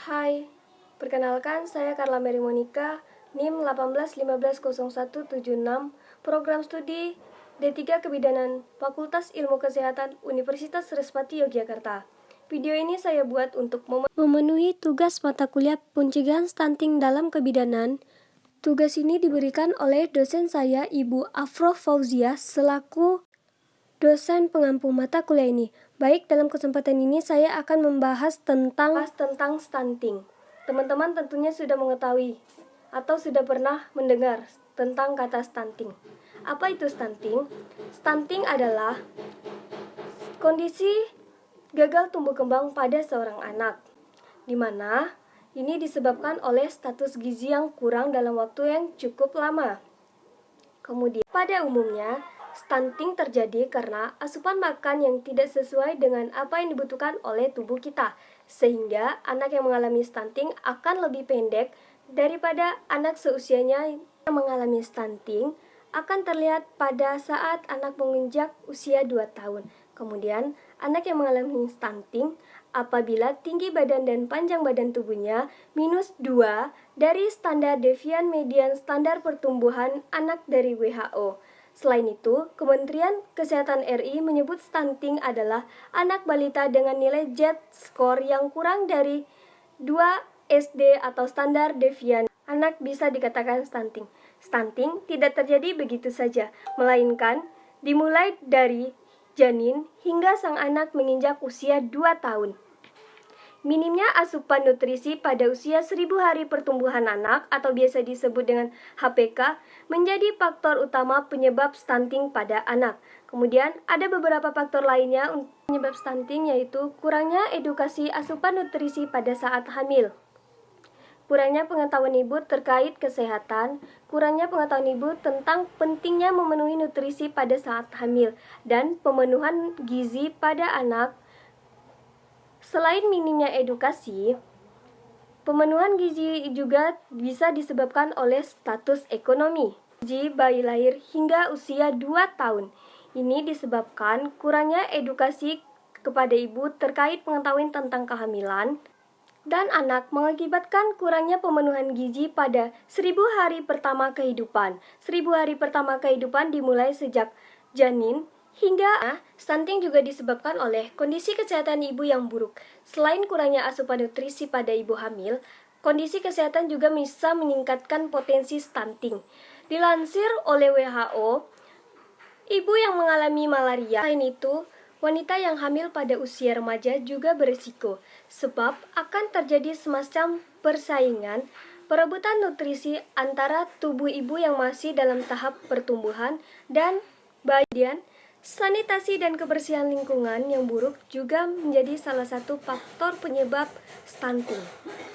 Hai, perkenalkan saya Carla Mary Monica, NIM 18150176, Program Studi D3 Kebidanan Fakultas Ilmu Kesehatan Universitas Respati Yogyakarta. Video ini saya buat untuk memenuhi tugas mata kuliah pencegahan stunting dalam kebidanan. Tugas ini diberikan oleh dosen saya, Ibu Afroh Fauzia, selaku dosen pengampu mata kuliah ini. Baik, dalam kesempatan ini saya akan membahas tentang stunting. Teman-teman tentunya sudah mengetahui atau sudah pernah mendengar tentang kata stunting. Apa itu stunting? Stunting adalah kondisi gagal tumbuh kembang pada seorang anak, di mana ini disebabkan oleh status gizi yang kurang dalam waktu yang cukup lama. Kemudian, pada umumnya, stunting terjadi karena asupan makan yang tidak sesuai dengan apa yang dibutuhkan oleh tubuh kita, sehingga anak yang mengalami stunting akan lebih pendek daripada anak seusianya. Yang mengalami stunting akan terlihat pada saat anak menginjak usia 2 tahun. Kemudian, anak yang mengalami stunting apabila tinggi badan dan panjang badan tubuhnya -2 dari standar Devian Median Standar Pertumbuhan Anak dari WHO. Selain itu, Kementerian Kesehatan RI menyebut stunting adalah anak balita dengan nilai Z-score yang kurang dari 2 SD atau standar Devian. Anak bisa dikatakan stunting. Stunting tidak terjadi begitu saja, melainkan dimulai dari janin hingga sang anak menginjak usia 2 tahun. Minimnya asupan nutrisi pada usia 1000 hari pertumbuhan anak atau biasa disebut dengan HPK menjadi faktor utama penyebab stunting pada anak. Kemudian ada beberapa faktor lainnya untuk penyebab stunting, yaitu kurangnya edukasi asupan nutrisi pada saat hamil, kurangnya pengetahuan ibu terkait kesehatan, kurangnya pengetahuan ibu tentang pentingnya memenuhi nutrisi pada saat hamil, dan pemenuhan gizi pada anak. Selain minimnya edukasi, pemenuhan gizi juga bisa disebabkan oleh status ekonomi. Gizi bayi lahir hingga usia 2 tahun. Ini disebabkan kurangnya edukasi kepada ibu terkait pengetahuan tentang kehamilan dan anak, mengakibatkan kurangnya pemenuhan gizi pada 1000 hari pertama kehidupan. 1000 hari pertama kehidupan dimulai sejak janin hingga stunting juga disebabkan oleh kondisi kesehatan ibu yang buruk. Selain kurangnya asupan nutrisi pada ibu hamil, kondisi kesehatan juga bisa meningkatkan potensi stunting. Dilansir oleh WHO, ibu yang mengalami malaria, selain itu, wanita yang hamil pada usia remaja juga berisiko, sebab akan terjadi semacam persaingan perebutan nutrisi antara tubuh ibu yang masih dalam tahap pertumbuhan dan bayi. Sanitasi dan kebersihan lingkungan yang buruk juga menjadi salah satu faktor penyebab stunting.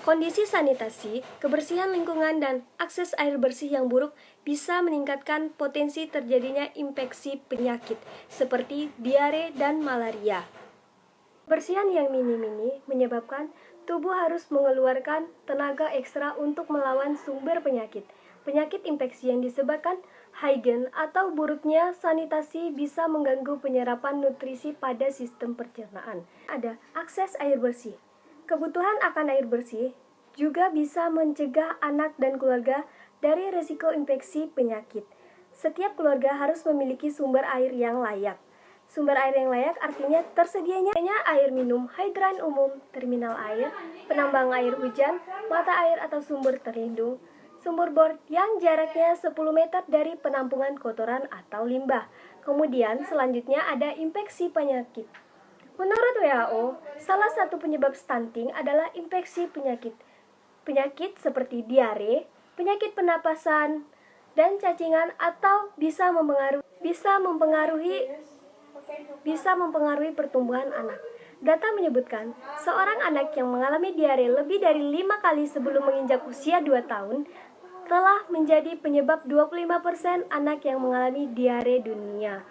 Kondisi sanitasi, kebersihan lingkungan, dan akses air bersih yang buruk bisa meningkatkan potensi terjadinya infeksi penyakit seperti diare dan malaria. Kebersihan yang minim ini menyebabkan tubuh harus mengeluarkan tenaga ekstra untuk melawan sumber penyakit. Penyakit infeksi yang disebabkan hygiene atau buruknya sanitasi bisa mengganggu penyerapan nutrisi pada sistem pencernaan. Ada akses air bersih. Kebutuhan akan air bersih juga bisa mencegah anak dan keluarga dari risiko infeksi penyakit. Setiap keluarga harus memiliki sumber air yang layak. Sumber air yang layak artinya tersedianya air minum, hidran umum, terminal air, penambang air hujan, mata air atau sumber terlindung, sumur bor yang jaraknya 10 meter dari penampungan kotoran atau limbah. Kemudian selanjutnya ada infeksi penyakit. Menurut WHO, salah satu penyebab stunting adalah infeksi penyakit. Penyakit seperti diare, penyakit pernapasan, dan cacingan atau bisa mempengaruhi pertumbuhan anak. Data menyebutkan, seorang anak yang mengalami diare lebih dari 5 kali sebelum menginjak usia 2 tahun telah menjadi penyebab 25% anak yang mengalami diare dunia.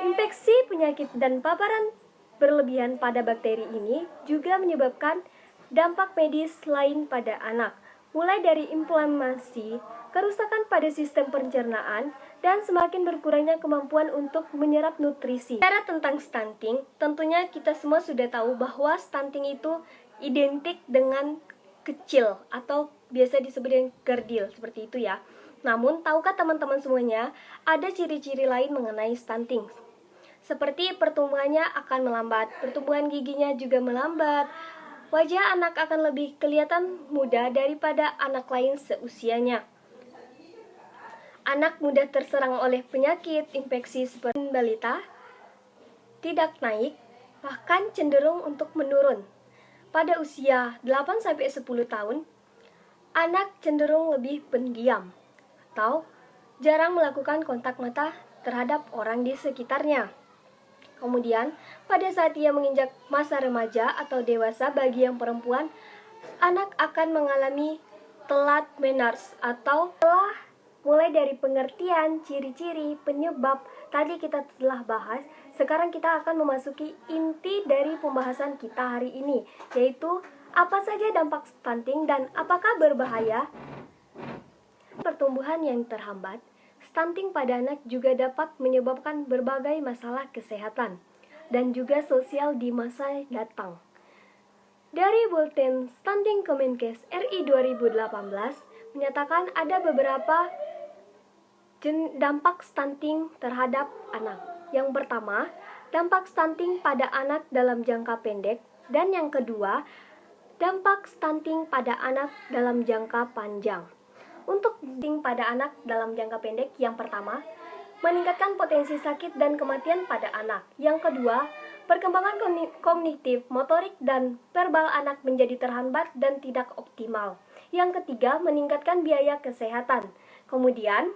Infeksi penyakit dan paparan berlebihan pada bakteri ini juga menyebabkan dampak medis lain pada anak, mulai dari inflamasi, kerusakan pada sistem pencernaan, dan semakin berkurangnya kemampuan untuk menyerap nutrisi. Bicara tentang stunting, tentunya kita semua sudah tahu bahwa stunting itu identik dengan kecil atau biasa disebut dengan kerdil, seperti itu ya. Namun, tahukah teman-teman semuanya, ada ciri-ciri lain mengenai stunting? Seperti pertumbuhannya akan melambat, pertumbuhan giginya juga melambat, wajah anak akan lebih kelihatan muda daripada anak lain seusianya. Anak mudah terserang oleh penyakit infeksi seperti balita, tidak naik, bahkan cenderung untuk menurun. Pada usia 8-10 tahun, anak cenderung lebih pendiam atau jarang melakukan kontak mata terhadap orang di sekitarnya. Kemudian, pada saat ia menginjak masa remaja atau dewasa bagi yang perempuan, anak akan mengalami telat menarche atau telah mulai dari pengertian, ciri-ciri, penyebab tadi kita telah bahas. Sekarang kita akan memasuki inti dari pembahasan kita hari ini, yaitu apa saja dampak stunting dan apakah berbahaya. Pertumbuhan yang terhambat, stunting pada anak juga dapat menyebabkan berbagai masalah kesehatan dan juga sosial di masa datang. Dari Bulletin Stunting Kemenkes RI 2018 menyatakan ada beberapa dampak stunting terhadap anak. Yang pertama, dampak stunting pada anak dalam jangka pendek, dan yang kedua, dampak stunting pada anak dalam jangka panjang. Untuk stunting pada anak dalam jangka pendek, yang pertama, meningkatkan potensi sakit dan kematian pada anak. Yang kedua, perkembangan kognitif, motorik, dan verbal anak menjadi terhambat dan tidak optimal. Yang ketiga, meningkatkan biaya kesehatan. Kemudian,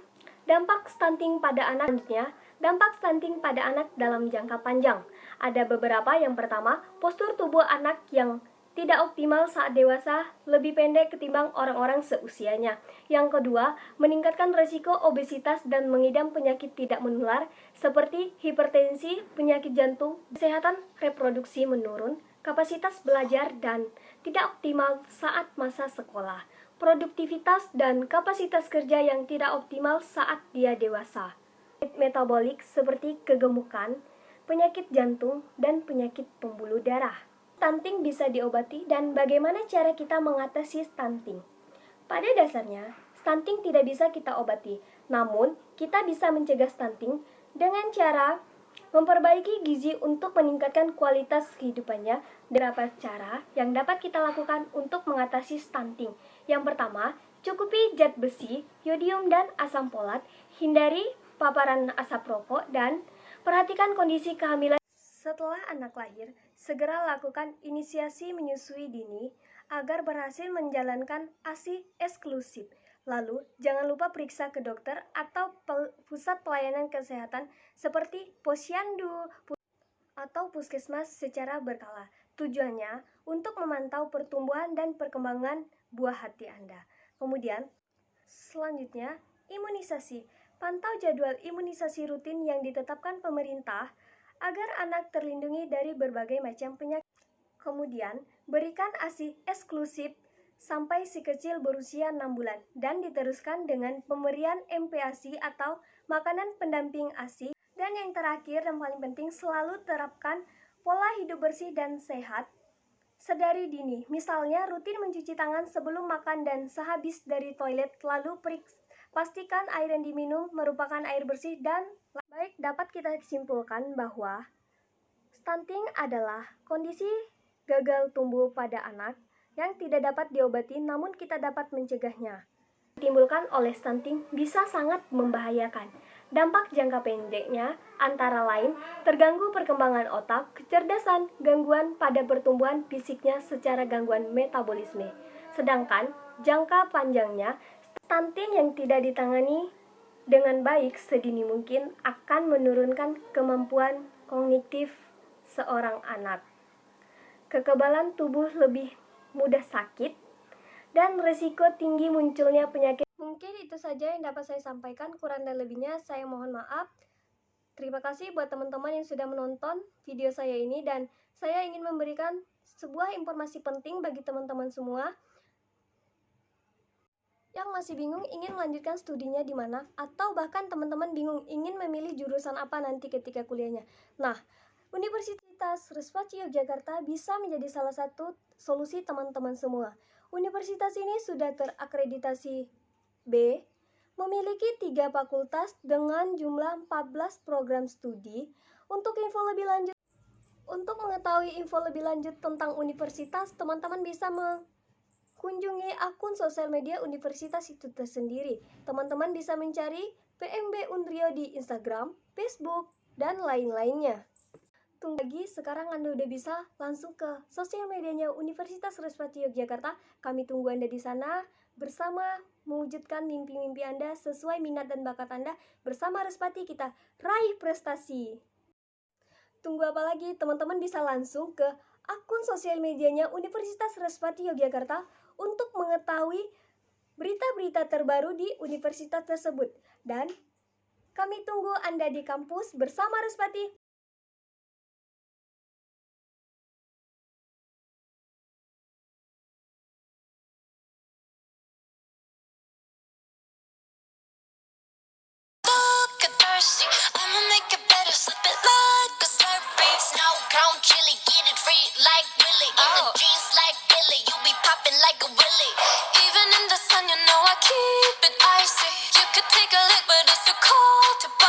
dampak stunting pada anak selanjutnya, dampak stunting pada anak dalam jangka panjang. Ada beberapa. Yang pertama, postur tubuh anak yang tidak optimal saat dewasa, lebih pendek ketimbang orang-orang seusianya. Yang kedua, meningkatkan risiko obesitas dan mengidap penyakit tidak menular seperti hipertensi, penyakit jantung, kesehatan reproduksi menurun, kapasitas belajar dan tidak optimal saat masa sekolah, produktivitas dan kapasitas kerja yang tidak optimal saat dia dewasa. Penyakit metabolik seperti kegemukan, penyakit jantung, dan penyakit pembuluh darah. Stunting bisa diobati dan bagaimana cara kita mengatasi stunting? Pada dasarnya, stunting tidak bisa kita obati, namun kita bisa mencegah stunting dengan cara memperbaiki gizi untuk meningkatkan kualitas kehidupannya. Beberapa cara yang dapat kita lakukan untuk mengatasi stunting. Yang pertama, cukupi zat besi, yodium, dan asam folat, hindari paparan asap rokok, dan perhatikan kondisi kehamilan. Setelah anak lahir, segera lakukan inisiasi menyusui dini agar berhasil menjalankan ASI eksklusif. Lalu, jangan lupa periksa ke dokter atau pusat pelayanan kesehatan seperti posyandu atau puskesmas secara berkala. Tujuannya untuk memantau pertumbuhan dan perkembangan buah hati Anda. Kemudian, selanjutnya, imunisasi. Pantau jadwal imunisasi rutin yang ditetapkan pemerintah agar anak terlindungi dari berbagai macam penyakit. Kemudian, berikan ASI eksklusif sampai si kecil berusia 6 bulan dan diteruskan dengan pemberian MPASI atau makanan pendamping ASI. Dan yang terakhir dan paling penting, selalu terapkan pola hidup bersih dan sehat sedari dini. Misalnya, rutin mencuci tangan sebelum makan dan sehabis dari toilet, lalu pastikan air yang diminum merupakan air bersih dan baik. Dapat kita simpulkan bahwa stunting adalah kondisi gagal tumbuh pada anak yang tidak dapat diobati, namun kita dapat mencegahnya. Ditimbulkan oleh stunting bisa sangat membahayakan. Dampak jangka pendeknya antara lain terganggu perkembangan otak, kecerdasan, gangguan pada pertumbuhan fisiknya secara gangguan metabolisme. Sedangkan jangka panjangnya, stunting yang tidak ditangani dengan baik sedini mungkin akan menurunkan kemampuan kognitif seorang anak, kekebalan tubuh lebih mudah sakit, dan risiko tinggi munculnya penyakit. Mungkin itu saja yang dapat saya sampaikan, kurang dan lebihnya saya mohon maaf. Terima kasih buat teman-teman yang sudah menonton video saya ini, dan saya ingin memberikan sebuah informasi penting bagi teman-teman semua yang masih bingung ingin melanjutkan studinya di mana, atau bahkan teman-teman bingung ingin memilih jurusan apa nanti ketika kuliahnya. Nah, Universitas Respati Yogyakarta bisa menjadi salah satu solusi teman-teman semua. Universitas ini sudah terakreditasi B, memiliki 3 fakultas dengan jumlah 14 program studi. Untuk mengetahui info lebih lanjut tentang universitas, teman-teman bisa mengunjungi akun sosial media universitas itu tersendiri. Teman-teman bisa mencari PMB Unrio di Instagram, Facebook, dan lain-lainnya. Tunggu lagi, sekarang Anda udah bisa langsung ke sosial medianya Universitas Respati Yogyakarta. Kami tunggu Anda di sana bersama mewujudkan mimpi-mimpi Anda sesuai minat dan bakat Anda. Bersama Respati kita raih prestasi. Tunggu apa lagi? Teman-teman bisa langsung ke akun sosial medianya Universitas Respati Yogyakarta untuk mengetahui berita-berita terbaru di universitas tersebut. Dan kami tunggu Anda di kampus bersama Respati. I'ma make it better, slip it like a Slurpee. Snow cone chili, get it free like Willy. In the jeans like Billy, you be popping like a Willy. Even in the sun, you know I keep it icy. You could take a